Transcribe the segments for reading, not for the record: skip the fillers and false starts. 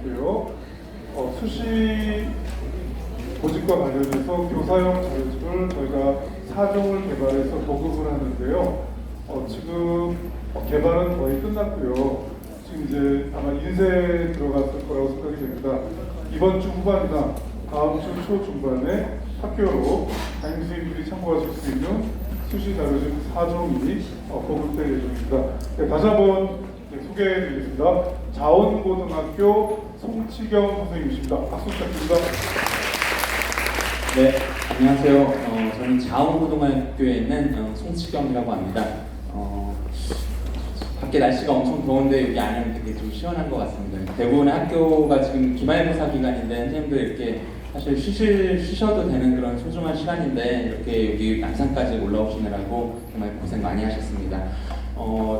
드릴게요. 수시 보직과 관련해서 교사용 자료집을 저희가 4종을 개발해서 보급을 하는데요. 지금 개발은 거의 끝났고요. 지금 이제 아마 인쇄에 들어갔을 거라고 생각이 됩니다. 이번 주 후반이나 다음 주 초중반에 학교로 담임 선생님들이 참고하실 수 있는 수시 자료집 4종이 보급될 예정입니다. 네, 다시 한번 소개해드리겠습니다. 자원고등학교 송치경 선생님이십니다. 박수 부탁드립니다. 네, 안녕하세요. 저는 자원고등학교에 있는 송치경이라고 합니다. 밖에 날씨가 엄청 더운데 여기 안에는 되게 좀 시원한 것 같습니다. 대부분의 학교가 지금 기말고사 기간인데 선생님들 이렇게 사실 쉬셔도 되는 그런 소중한 시간인데 이렇게 여기 남산까지 올라오시느라고 정말 고생 많이 하셨습니다.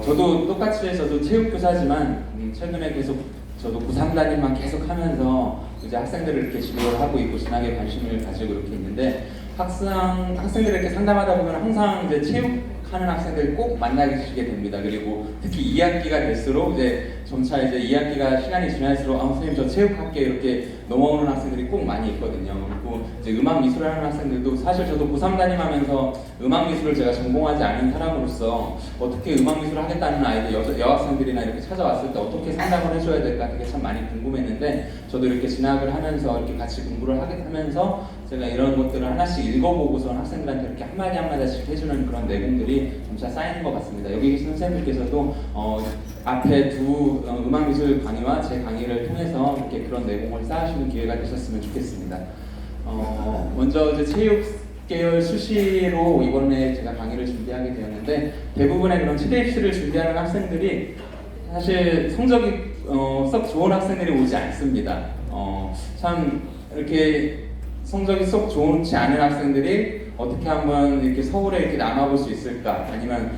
저도 똑같이 저도 체육교사지만 최근에 계속 저도 고3 담임만 계속 하면서 이제 학생들을 이렇게 지도를 하고 있고 진학에 관심을 가지고 이렇게 있는데 학생들을 이렇게 상담하다 보면 항상 이제 체육하는 학생들 꼭 만나게 됩니다. 그리고 특히 2학기가 될수록 이제 점차 이제 2학기가 시간이 지날수록 선생님 저 체육할게 이렇게 넘어오는 학생들이 꼭 많이 있거든요. 그리고 이제 음악 미술을 하는 학생들도 사실 저도 고3 담임하면서 음악 미술을 제가 전공하지 않은 사람으로서 어떻게 음악 미술을 하겠다는 아이들 여학생들이나 이렇게 찾아왔을 때 어떻게 상담을 해줘야 될까 되게 참 많이 궁금했는데 저도 이렇게 진학을 하면서 이렇게 같이 공부를 하면서 제가 이런 것들을 하나씩 읽어보고서 학생들한테 이렇게 한마디씩 해주는 그런 내공들이 점차 쌓이는 것 같습니다. 여기 계신 선생님들께서도 앞에 두 음악미술 강의와 제 강의를 통해서 이렇게 그런 내공을 쌓으시는 기회가 되셨으면 좋겠습니다. 먼저 이제 체육 계열 수시로 이번에 제가 강의를 준비하게 되었는데 대부분의 그런 최대 입시를 준비하는 학생들이 사실 성적이 썩 좋은 학생들이 오지 않습니다. 참 이렇게 성적이 썩 좋지 않은 학생들이 어떻게 한번 이렇게 서울에 이렇게 남아볼 수 있을까? 아니면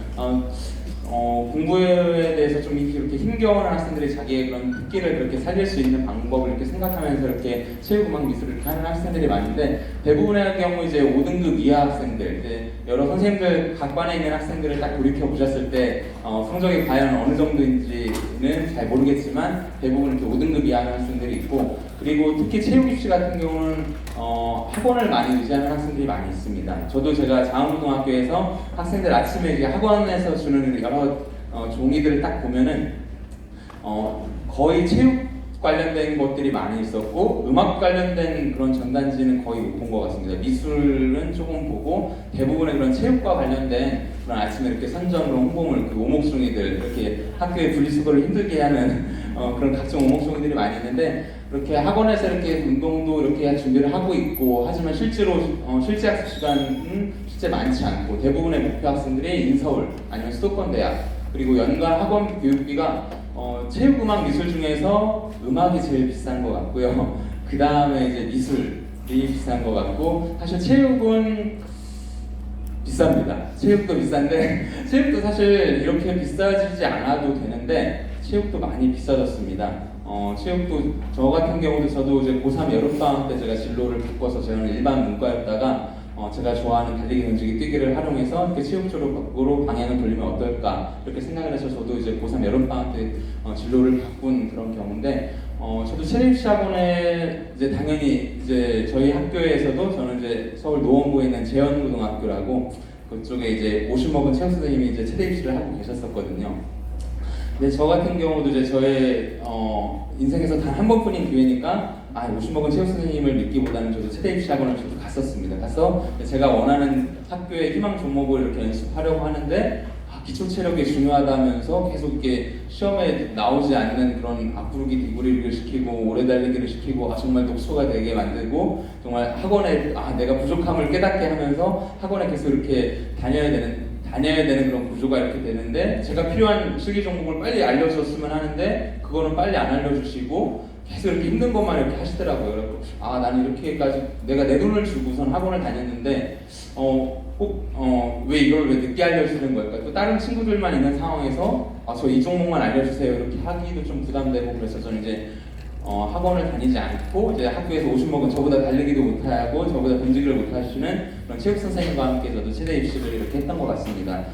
공부에 대해서 좀 이렇게 힘겨워하는 학생들이 자기의 그런 특기를 그렇게 살릴 수 있는 방법을 이렇게 생각하면서 이렇게 체육음악 미술을 이렇게 하는 학생들이 많은데 대부분의 경우 이제 5등급 이하 학생들, 이제 여러 선생님들 각 반에 있는 학생들을 딱 돌이켜 보셨을 때 성적이 과연 어느 정도인지는 잘 모르겠지만 대부분 이렇게 5등급 이하 학생들이 있고 그리고 특히 체육 입시 같은 경우는 학원을 많이 의지하는 학생들이 많이 있습니다. 저도 제가 자원고등학교에서 학생들 아침에 이제 학원에서 주는 여러 종이들을 딱 보면은 거의 체육 관련된 것들이 많이 있었고 음악 관련된 그런 전단지는 거의 못 본 것 같습니다. 미술은 조금 보고 대부분의 그런 체육과 관련된 그런 아침에 이렇게 선전으로 홍보물, 그 오목종이들 이렇게 학교의 분리수거를 힘들게 하는 그런 각종 오목종이들이 많이 있는데 이렇게 학원에서 이렇게 운동도 이렇게 준비를 하고 있고 하지만 실제로 실제 학습 시간은 실제 많지 않고 대부분의 목표 학생들이 인서울 아니면 수도권 대학 그리고 연간 학원 교육비가 체육음악 미술 중에서 음악이 제일 비싼 것 같고요. 그 다음에 이제 미술이 비싼 것 같고 사실 체육은 비쌉니다. 체육도 비싼데 체육도 사실 이렇게 비싸지지 않아도 되는데 체육도 많이 비싸졌습니다. 체육도 저 같은 경우도 저도 이제 고3 여름방학 때 제가 진로를 바꿔서 저는 일반 문과였다가 제가 좋아하는 달리기 던지기 뛰기를 활용해서 이렇게 체육 쪽으로 방향을 돌리면 어떨까 이렇게 생각을 해서 저도 이제 고3 여름방학 때 진로를 바꾼 그런 경우인데 저도 체립시 학원에 이제 당연히 이제 저희 학교에서도 저는 이제 서울 노원구에 있는 재현고등학교라고 그쪽에 이제 50 먹은 체육 선생님이 이제 체대 입시를 하고 계셨었거든요. 근데 저 같은 경우도 이제 저의 인생에서 단 한 번뿐인 기회니까 50 먹은 체육 선생님을 믿기보다는 저도 체대 입시 학원을 저도 갔었습니다. 가서 제가 원하는 학교의 희망 종목을 이렇게 연습하려고 하는데 기초 체력이 중요하다면서 계속 이렇게 시험에 나오지 않는 그런 앞구르기 뒤구르기를 시키고 오래 달리기를 시키고 정말 독소가 되게 만들고 정말 학원에 내가 부족함을 깨닫게 하면서 학원에 계속 이렇게 다녀야 되는 그런 구조가 이렇게 되는데 제가 필요한 실기 종목을 빨리 알려줬으면 하는데 그거는 빨리 안 알려주시고 계속 이렇게 힘든 것만 이렇게 하시더라고요. 그래서 나는 이렇게까지 내가 내 돈을 주고선 학원을 다녔는데 왜 이걸 왜 늦게 알려주는 걸까? 또 다른 친구들만 있는 상황에서 저 이 종목만 알려주세요 이렇게 하기도 좀 부담되고 그래서 저는 이제 학원을 다니지 않고 이제 학교에서 50 먹은 저보다 달리기도 못하고 저보다 던지기를 못하시는 그런 체육 선생님과 함께 저도 체대 입시를 이렇게 했던 것 같습니다.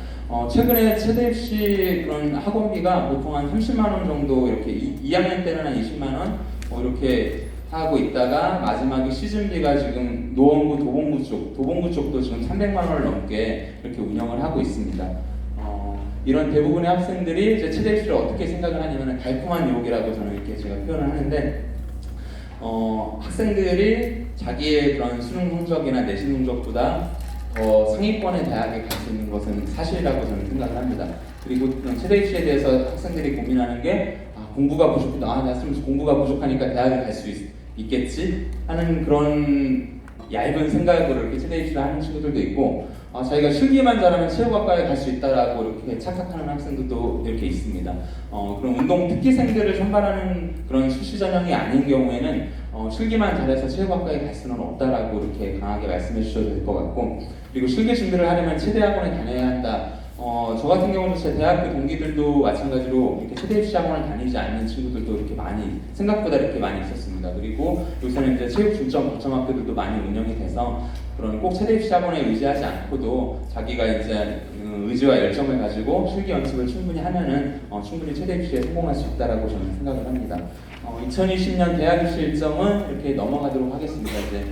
최근에 체대 입시 그런 학원비가 보통 한 30만 원 정도 이렇게 2학년 때는 한 20만 원, 이렇게 하고 있다가 마지막에 시즌비가 지금 노원구 도봉구 쪽도 지금 300만 원을 넘게 이렇게 운영을 하고 있습니다. 이런 대부분의 학생들이 이제 체대 입시를 어떻게 생각을 하냐면 달콤한 유혹이라고 저는 이렇게 제가 표현을 하는데, 학생들이 자기의 그런 수능 성적이나 내신 성적보다 더 상위권의 대학에 갈 수 있는 것은 사실이라고 저는 생각을 합니다. 그리고 그런 체대 입시에 대해서 학생들이 고민하는 게 공부가 부족하다. 나 지금 공부가 부족하니까 대학에 갈 수 있겠지 하는 그런 얇은 생각으로 이렇게 체대 입시를 하는 친구들도 있고, 자기가 실기만 잘하면 체육학과에 갈 수 있다라고 이렇게 착각하는 학생들도 이렇게 있습니다. 그런 운동 특기생들을 선발하는 그런 수시 전형이 아닌 경우에는 실기만 잘해서 체육학과에 갈 수는 없다라고 이렇게 강하게 말씀해 주셔도 될 것 같고, 그리고 실기 준비를 하려면 체대학원에 다녀야 한다. 저 같은 경우는 제 대학교 동기들도 마찬가지로 이렇게 체대 입시 학원을 다니지 않는 친구들도 이렇게 많이 생각보다 이렇게 많이 있었습니다. 그리고 요새는 이제 체육 중점 거점 학교들도 많이 운영이 돼서 그런 꼭 체대 입시 학원에 의지하지 않고도 자기가 이제 의지와 열정을 가지고 실기 연습을 충분히 하면은 충분히 체대 입시에 성공할 수 있다라고 저는 생각을 합니다. 2020년 대학 입시 일정은 이렇게 넘어가도록 하겠습니다. 이제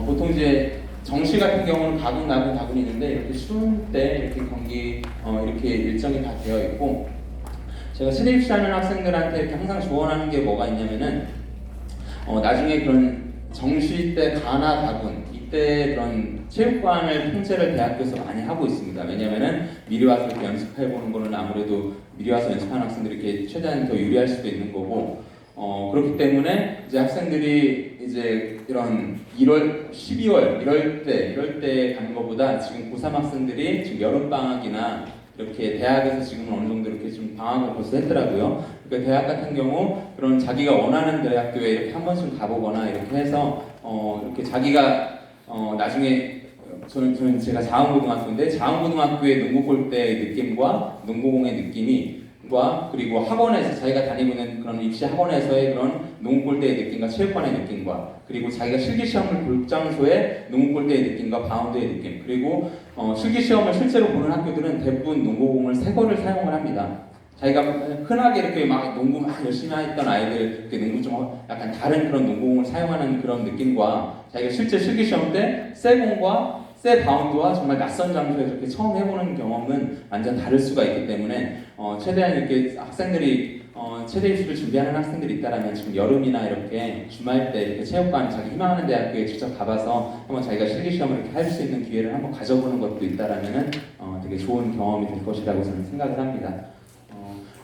보통 이제 정시 같은 경우는 가군이 있는데 이렇게 수능 때 이렇게 경기 이렇게 일정이 다 되어 있고, 제가 체대 입시하는 학생들한테 이렇게 항상 조언하는 게 뭐가 있냐면은 나중에 그런 정시 때 가나 가군 이때 그런 체육관을 통제를 대학교에서 많이 하고 있습니다. 왜냐면은 미리 와서 이렇게 연습해 보는 거는 아무래도 미리 와서 연습하는 학생들이 이렇게 최대한 더 유리할 수도 있는 거고, 그렇기 때문에 이제 학생들이 이제 이런 1월, 12월 이럴 때 가는 것보다 지금 고3 학생들이 지금 여름 방학이나 이렇게 대학에서 지금 어느 정도 이렇게 좀 방학을 벌써 했더라고요. 그러니까 대학 같은 경우 그런 자기가 원하는 대학교에 이렇게 한 번씩 가보거나 이렇게 해서 이렇게 자기가 나중에 저는 제가 자원고등학교인데 자원고등학교의 농구골대의 느낌과 농구공의 느낌이 그리고 학원에서 자기가 다니고 있는 그런 입시 학원에서의 그런 농구골대의 느낌과 체육관의 느낌과 그리고 자기가 실기시험을 볼 장소의 농구골대의 느낌과 바운드의 느낌, 그리고 실기시험을 실제로 보는 학교들은 대부분 농구공을 새 거를 사용을 합니다. 자기가 흔하게 이렇게 막 농구 막 열심히 했던 아이들, 이렇게 농구 좀 약간 다른 그런 농구공을 사용하는 그런 느낌과 자기가 실제 실기시험 때 새 공과 새 바운드와 정말 낯선 장소에서 이렇게 처음 해보는 경험은 완전 다를 수가 있기 때문에 최대한 이렇게 학생들이 체대 입시를 준비하는 학생들이 있다라면 지금 여름이나 이렇게 주말 때 이렇게 체육관 자기 희망하는 대학교에 직접 가봐서 한번 자기가 실기시험을 이렇게 할 수 있는 기회를 한번 가져보는 것도 있다라면은 되게 좋은 경험이 될 것이라고 저는 생각을 합니다.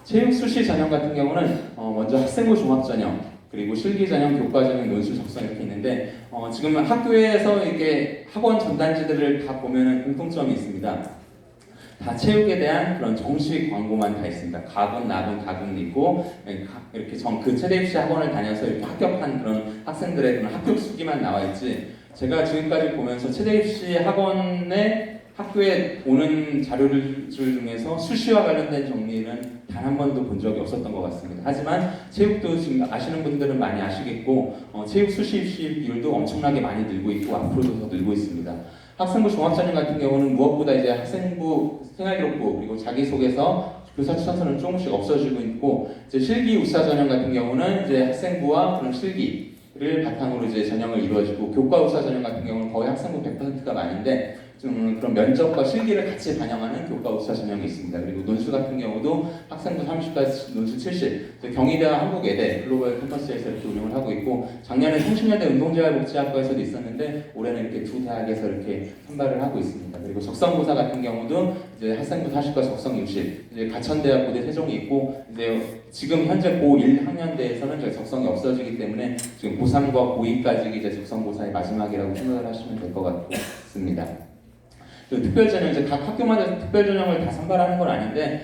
체육 수시 전형 같은 경우는 먼저 학생부 종합 전형, 그리고 실기 전형, 교과 전형, 논술 적성 이렇게 있는데 지금 학교에서 이렇게 학원 전단지들을 다 보면은 공통점이 있습니다. 다 체육에 대한 그런 정식 광고만 다 있습니다. 가군, 나군, 가군 있고 이렇게 그 체대 입시 학원을 다녀서 이렇게 합격한 그런 학생들의 그런 합격 수기만 나와 있지. 제가 지금까지 보면서 체대 입시 학교에 오는 자료들 중에서 수시와 관련된 정리는 단 한 번도 본 적이 없었던 것 같습니다. 하지만 체육도 지금 아시는 분들은 많이 아시겠고 체육 수시 입시 비율도 엄청나게 많이 늘고 있고 앞으로도 더 늘고 있습니다. 학생부 종합전형 같은 경우는 무엇보다 이제 학생부 생활기록부 그리고 자기소개서 교사 추천서는 조금씩 없어지고 있고, 이제 실기 우사 전형 같은 경우는 이제 학생부와 그런 실기를 바탕으로 이제 전형을 이루어지고, 교과 우사 전형 같은 경우는 거의 학생부 100%가 많은데 좀 그런 면접과 실기를 같이 반영하는 교과 우사 전형이 있습니다. 그리고 논술 같은 경우도 학생부 30까지 논술 70, 경희대와 한국외대 글로벌 캠퍼스에서 이렇게 운영을 하고 있고, 작년에 30년대 운동재활복지학과에서도 있었는데 올해는 이렇게 두 대학에서 이렇게 선발을 하고 있습니다. 그리고 적성고사 같은 경우도 이제 학생부 40과 적성 60, 이제 가천대와 고대 세종이 있고, 이제 지금 현재 고1 학년대에서는 이제 적성이 없어지기 때문에 지금 고3과 고2까지 이제 적성고사의 마지막이라고 생각을 하시면 될 것 같습니다. 특별전형, 이제 각 학교마다 특별전형을 다 선발하는 건 아닌데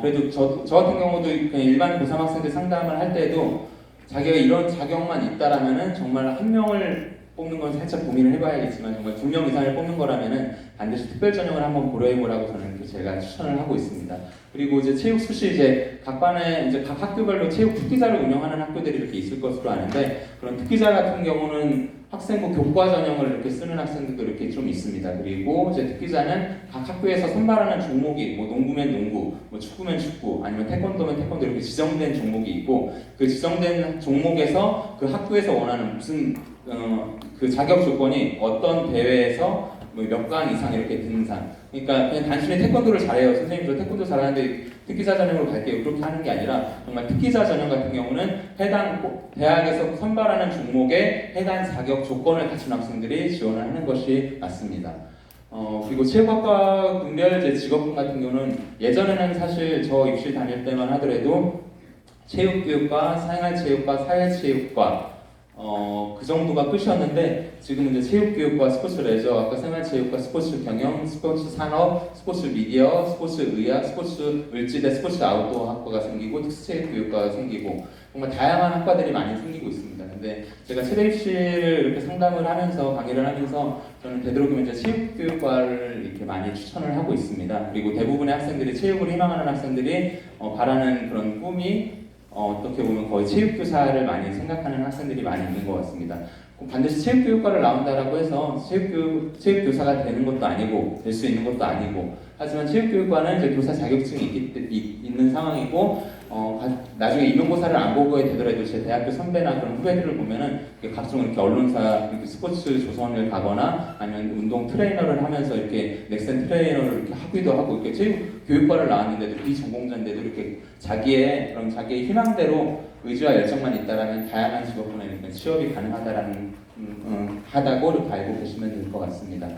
그래도 저 같은 경우도 그냥 일반 고3 학생들 상담을 할 때도 자기가 이런 자격만 있다라면은 정말 한 명을 뽑는 건 살짝 고민을 해봐야겠지만 정말 2명 이상을 뽑는 거라면은 반드시 특별 전형을 한번 고려해보라고 저는 이렇게 제가 추천을 하고 있습니다. 그리고 이제 체육 수시 이제 각 반에 이제 각 학교별로 체육 특기자를 운영하는 학교들이 이렇게 있을 것으로 아는데 그런 특기자 같은 경우는 학생부 교과 전형을 이렇게 쓰는 학생들도 이렇게 좀 있습니다. 그리고 이제 특기자는 각 학교에서 선발하는 종목이 뭐 농구면 농구, 뭐 축구면 축구, 아니면 태권도면 태권도 이렇게 지정된 종목이 있고 그 지정된 종목에서 그 학교에서 원하는 무슨 그 자격 조건이 어떤 대회에서 뭐 몇 강 이상 이렇게 드는 상. 그러니까 그냥 단순히 태권도를 잘해요. 선생님 저 태권도 잘하는데 특기자 전형으로 갈게요. 그렇게 하는 게 아니라 정말 특기자 전형 같은 경우는 해당 대학에서 선발하는 종목에 해당 자격 조건을 갖춘 학생들이 지원을 하는 것이 맞습니다. 그리고 체육학과 분별 직업군 같은 경우는 예전에는 사실 저 입시 다닐 때만 하더라도 체육교육과, 생활체육과, 사회체육과 그 정도가 끝이었는데 지금 이제 체육교육과 스포츠 레저학과, 생활체육과, 스포츠 경영, 스포츠 산업, 스포츠 미디어, 스포츠 의학, 스포츠 을지대, 스포츠 아웃도어 학과가 생기고 특수체육교육과가 생기고 정말 다양한 학과들이 많이 생기고 있습니다. 근데 제가 최대 입시를 이렇게 상담을 하면서 강의를 하면서 저는 되도록이면 이제 체육교육과를 이렇게 많이 추천을 하고 있습니다. 그리고 대부분의 학생들이 체육을 희망하는 학생들이 바라는 그런 꿈이 어떻게 보면 거의 체육교사를 많이 생각하는 학생들이 많이 있는 것 같습니다. 반드시 체육교육과를 나온다라고 해서 체육교사가 되는 것도 아니고 될 수 있는 것도 아니고 하지만 체육교육과는 이제 교사 자격증이 있는 상황이고 나중에 임용고사를 안 보고 되더라도 제 대학교 선배나 그런 후배들을 보면은 각종 이렇게 언론사 이렇게 스포츠 조선을 가거나 아니면 운동 트레이너를 하면서 이렇게 넥센 트레이너를 이렇게 하기도 하고 이렇게 체육 교육과를 나왔는데도 비전공자인데도 이렇게 자기의 희망대로 의지와 열정만 있다라면 다양한 직업군에 이렇게 취업이 가능하다라는 하다고 이렇게 알고 계시면 될 것 같습니다.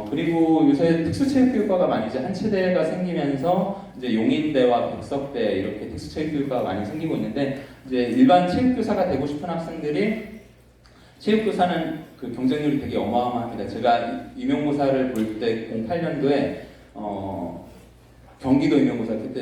그리고 요새 특수체육교육과가 많이 이제 한 체대가 생기면서 이제 용인대와 백석대 이렇게 특수체육교육과가 많이 생기고 있는데 이제 일반 체육교사가 되고 싶은 학생들이 체육교사는 그 경쟁률이 되게 어마어마합니다. 제가 임용고사를 볼 때 08년도에 경기도 임용고사 그때